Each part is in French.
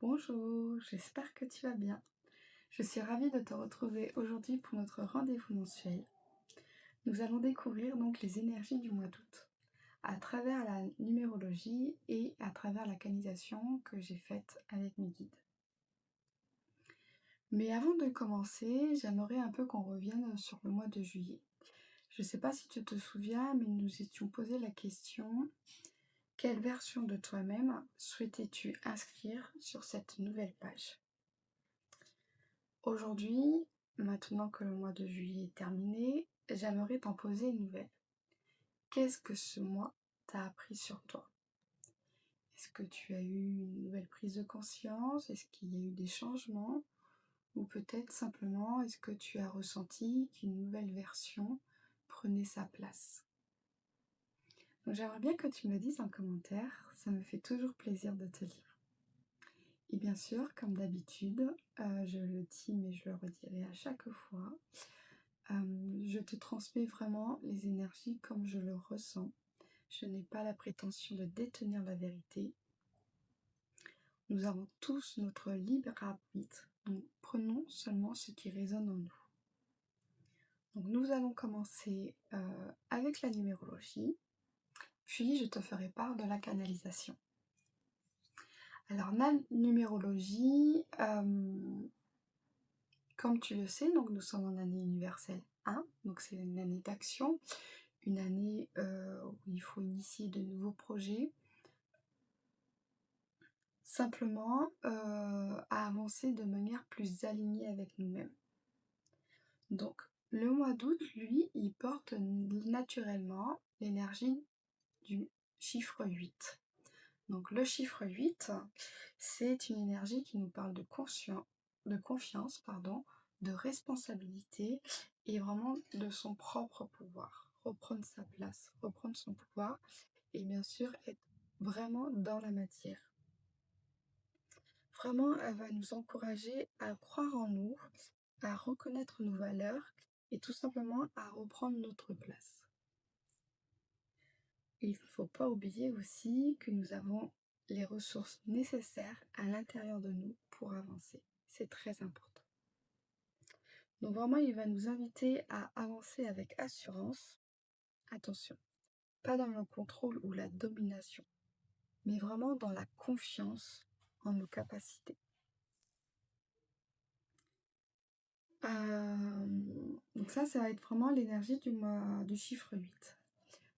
Bonjour, j'espère que tu vas bien. Je suis ravie de te retrouver aujourd'hui pour notre rendez-vous mensuel. Nous allons découvrir donc les énergies du mois d'août à travers la numérologie et à travers la canalisation que j'ai faite avec mes guides. Mais avant de commencer, j'aimerais un peu qu'on revienne sur le mois de juillet. Je ne sais pas si tu te souviens, mais nous nous étions posé la question: quelle version de toi-même souhaitais-tu inscrire sur cette nouvelle page? Aujourd'hui, maintenant que le mois de juillet est terminé, j'aimerais t'en poser une nouvelle. Qu'est-ce que ce mois t'a appris sur toi? Est-ce que tu as eu une nouvelle prise de conscience? Est-ce qu'il y a eu des changements? Ou peut-être simplement, est-ce que tu as ressenti qu'une nouvelle version prenait sa place? Donc j'aimerais bien que tu me le dises en commentaire, ça me fait toujours plaisir de te lire. Et bien sûr, comme d'habitude, je le dis mais je le redirai à chaque fois, je te transmets vraiment les énergies comme je le ressens. Je n'ai pas la prétention de détenir la vérité. Nous avons tous notre libre arbitre, donc prenons seulement ce qui résonne en nous. Donc nous allons commencer avec la numérologie, puis je te ferai part de la canalisation. Alors la numérologie, comme tu le sais, donc nous sommes en année universelle 1, donc c'est une année d'action, une année où il faut initier de nouveaux projets, simplement à avancer de manière plus alignée avec nous-mêmes. Donc le mois d'août, lui, il porte naturellement l'énergie du chiffre 8. Donc le chiffre 8, c'est une énergie qui nous parle de confiance, de responsabilité et vraiment de son propre pouvoir. Reprendre sa place, reprendre son pouvoir et bien sûr être vraiment dans la matière. Vraiment, elle va nous encourager à croire en nous, à reconnaître nos valeurs et tout simplement à reprendre notre place. Il ne faut pas oublier aussi que nous avons les ressources nécessaires à l'intérieur de nous pour avancer. C'est très important. Donc vraiment, il va nous inviter à avancer avec assurance. Attention, pas dans le contrôle ou la domination, mais vraiment dans la confiance en nos capacités. Donc ça va être vraiment l'énergie du chiffre 8.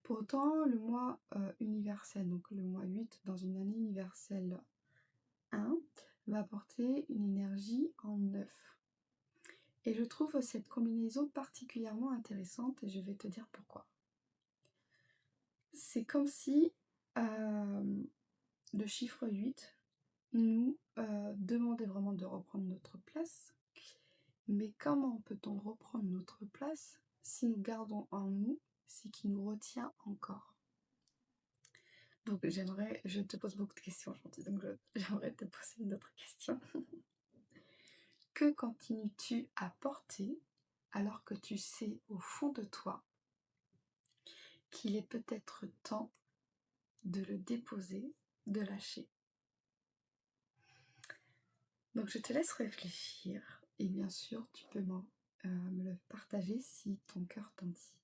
Pour autant, le mois universel, donc le mois 8 dans une année universelle 1, va apporter une énergie en 9. Et je trouve cette combinaison particulièrement intéressante et je vais te dire pourquoi. C'est comme si le chiffre 8 nous demandait vraiment de reprendre notre place. Mais comment peut-on reprendre notre place si nous gardons en nous ce qui nous retient encore? Donc je te pose beaucoup de questions aujourd'hui, donc j'aimerais te poser une autre question. Que continues-tu à porter alors que tu sais au fond de toi qu'il est peut-être temps de le déposer, de lâcher? Donc je te laisse réfléchir et bien sûr tu peux me le partager si ton cœur t'en dit.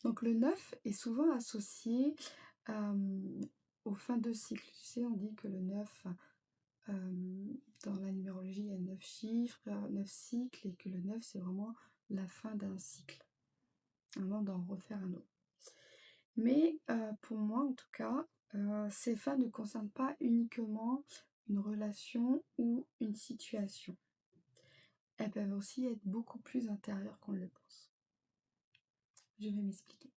Donc le 9 est souvent associé aux fins de cycle. Tu sais, on dit que le 9, dans la numérologie, il y a 9 chiffres, 9 cycles, et que le 9, c'est vraiment la fin d'un cycle, avant d'en refaire un autre. Mais pour moi, en tout cas, ces fins ne concernent pas uniquement une relation ou une situation. Elles peuvent aussi être beaucoup plus intérieures qu'on le pense. Je vais m'expliquer.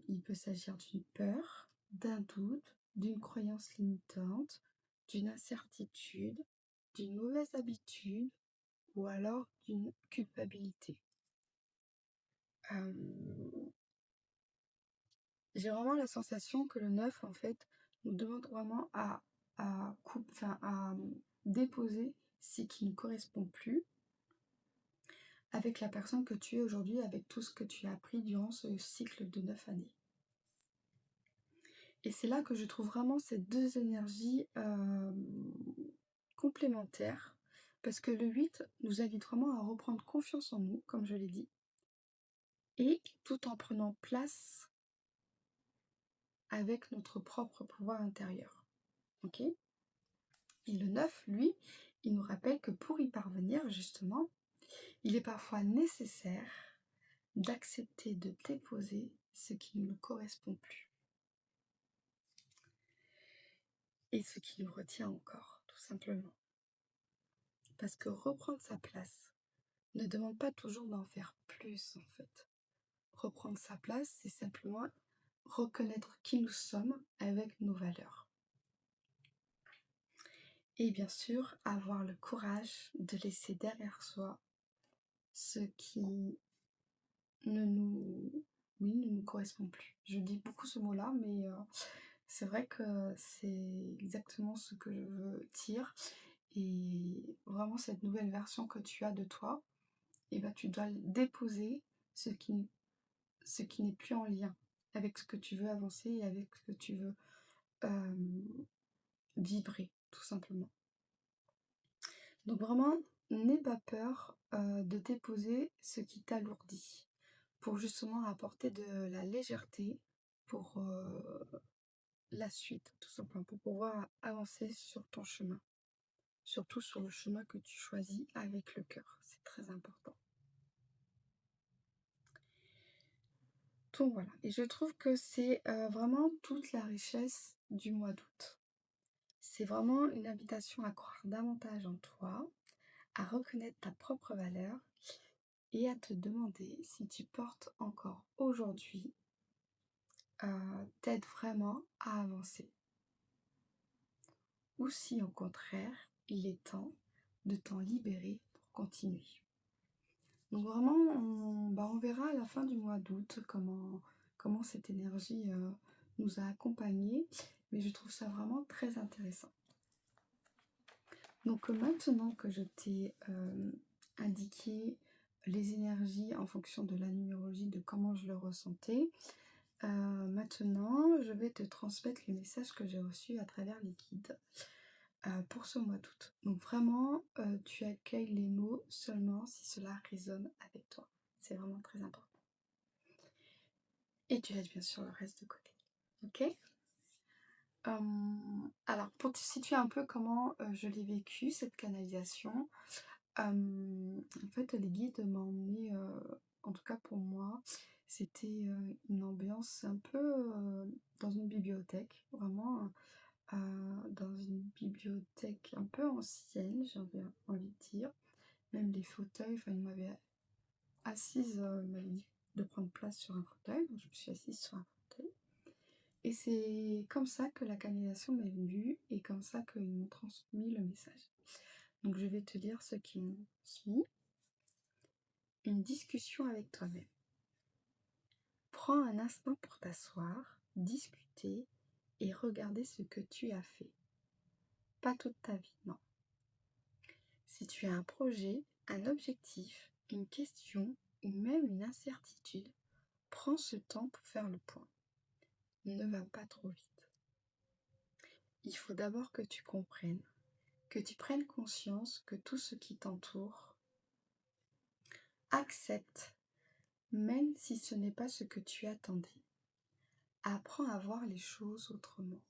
Il peut s'agir d'une peur, d'un doute, d'une croyance limitante, d'une incertitude, d'une mauvaise habitude ou alors d'une culpabilité. J'ai vraiment la sensation que le 9, en fait, nous demande vraiment à déposer ce qui ne correspond plus avec la personne que tu es aujourd'hui, avec tout ce que tu as appris durant ce cycle de 9 années. Et c'est là que je trouve vraiment ces 2 énergies, complémentaires, parce que le 8 nous invite vraiment à reprendre confiance en nous, comme je l'ai dit, et tout en prenant place avec notre propre pouvoir intérieur. OK? Et le 9, lui, il nous rappelle que pour y parvenir, justement, il est parfois nécessaire d'accepter de déposer ce qui ne nous correspond plus et ce qui nous retient encore, tout simplement. Parce que reprendre sa place ne demande pas toujours d'en faire plus, en fait. Reprendre sa place, c'est simplement reconnaître qui nous sommes avec nos valeurs. Et bien sûr, avoir le courage de laisser derrière soi ce qui ne nous, oui, ne nous correspond plus. Je dis beaucoup ce mot-là, mais c'est vrai que c'est exactement ce que je veux dire. Et vraiment, cette nouvelle version que tu as de toi, eh ben, tu dois déposer ce qui n'est plus en lien avec ce que tu veux avancer et avec ce que tu veux vibrer, tout simplement. Donc vraiment, n'aie pas peur de déposer ce qui t'alourdit pour justement apporter de la légèreté pour la suite, tout simplement, pour pouvoir avancer sur ton chemin. Surtout sur le chemin que tu choisis avec le cœur, c'est très important. Donc voilà, et je trouve que c'est vraiment toute la richesse du mois d'août. C'est vraiment une invitation à croire davantage en toi, à reconnaître ta propre valeur et à te demander si tu portes encore aujourd'hui t'aide vraiment à avancer. Ou si au contraire, il est temps de t'en libérer pour continuer. Donc vraiment, on verra à la fin du mois d'août comment cette énergie nous a accompagnés. Mais je trouve ça vraiment très intéressant. Donc maintenant que je t'ai indiqué les énergies en fonction de la numérologie, de comment je le ressentais, maintenant je vais te transmettre les messages que j'ai reçus à travers les guides pour ce mois d'août. Donc vraiment, tu accueilles les mots seulement si cela résonne avec toi. C'est vraiment très important. Et tu laisses bien sûr le reste de côté. Ok? Alors, pour te situer un peu comment je l'ai vécu, cette canalisation, en fait, les guides m'ont emmené, en tout cas pour moi, c'était une ambiance un peu dans une bibliothèque, vraiment dans une bibliothèque un peu ancienne, j'avais envie de dire. Même les fauteuils, enfin, il m'avait assise, il m'avait dit de prendre place sur un fauteuil, donc je me suis assise sur un fauteuil. Et c'est comme ça que la canalisation m'est venue et comme ça qu'ils m'ont transmis le message. Donc je vais te lire ce qu'ils m'ont transmis. Une discussion avec toi-même. Prends un instant pour t'asseoir, discuter et regarder ce que tu as fait. Pas toute ta vie, non. Si tu as un projet, un objectif, une question ou même une incertitude, prends ce temps pour faire le point. Ne va pas trop vite. Il faut d'abord que tu comprennes, que tu prennes conscience que tout ce qui t'entoure accepte, même si ce n'est pas ce que tu attendais. Apprends à voir les choses autrement.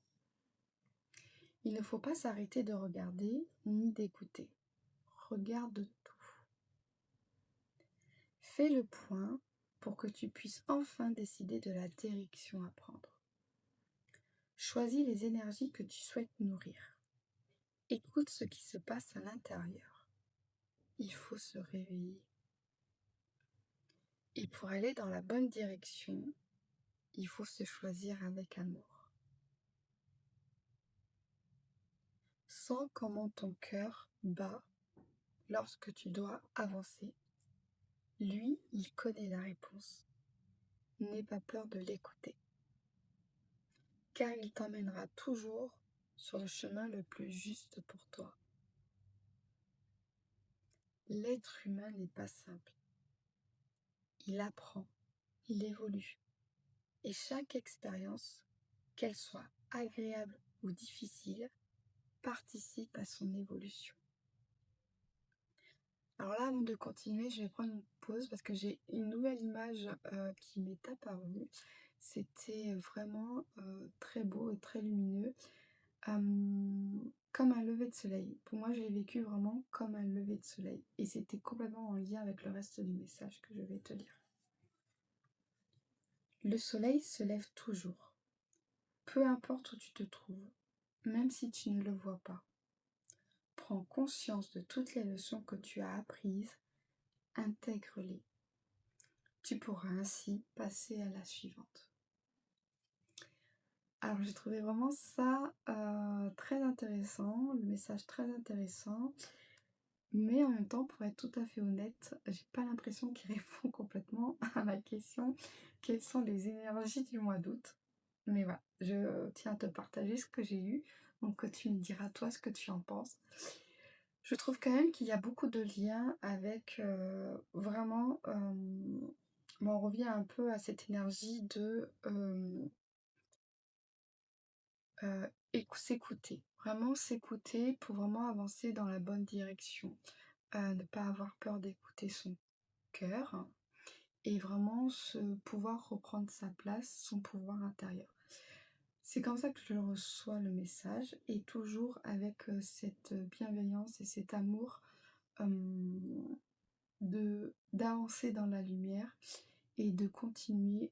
Il ne faut pas s'arrêter de regarder ni d'écouter. Regarde tout. Fais le point pour que tu puisses enfin décider de la direction à prendre. Choisis les énergies que tu souhaites nourrir. Écoute ce qui se passe à l'intérieur. Il faut se réveiller. Et pour aller dans la bonne direction, il faut se choisir avec amour. Sens comment ton cœur bat lorsque tu dois avancer. Lui, il connaît la réponse. N'aie pas peur de l'écouter, car il t'emmènera toujours sur le chemin le plus juste pour toi. L'être humain n'est pas simple. Il apprend, il évolue, et chaque expérience qu'elle soit agréable ou difficile, participe à son évolution. Alors là, avant de continuer, je vais prendre une pause parce que j'ai une nouvelle image qui m'est apparue. C'était vraiment très beau et très lumineux, comme un lever de soleil. Pour moi, je l'ai vécu vraiment comme un lever de soleil. Et c'était complètement en lien avec le reste du message que je vais te lire. Le soleil se lève toujours, peu importe où tu te trouves, même si tu ne le vois pas. Prends conscience de toutes les leçons que tu as apprises, intègre-les. Tu pourras ainsi passer à la suivante. Alors j'ai trouvé vraiment ça très intéressant, le message très intéressant, mais en même temps, pour être tout à fait honnête, j'ai pas l'impression qu'il répond complètement à ma question, quelles sont les énergies du mois d'août? Mais voilà, je tiens à te partager ce que j'ai eu, donc tu me diras toi ce que tu en penses. Je trouve quand même qu'il y a beaucoup de liens avec vraiment, bon, on revient un peu à cette énergie de s'écouter. Vraiment s'écouter pour vraiment avancer dans la bonne direction. Ne pas avoir peur d'écouter son cœur et vraiment pouvoir reprendre sa place, son pouvoir intérieur. C'est comme ça que je le reçois le message et toujours avec cette bienveillance et cet amour d'avancer dans la lumière et de continuer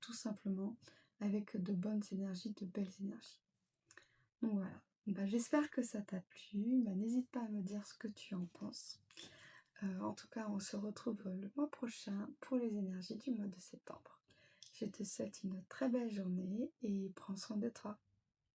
tout simplement avec de bonnes énergies, de belles énergies. Donc voilà. Bah, j'espère que ça t'a plu. Bah, n'hésite pas à me dire ce que tu en penses. En tout cas, on se retrouve le mois prochain pour les énergies du mois de septembre. Je te souhaite une très belle journée et prends soin de toi.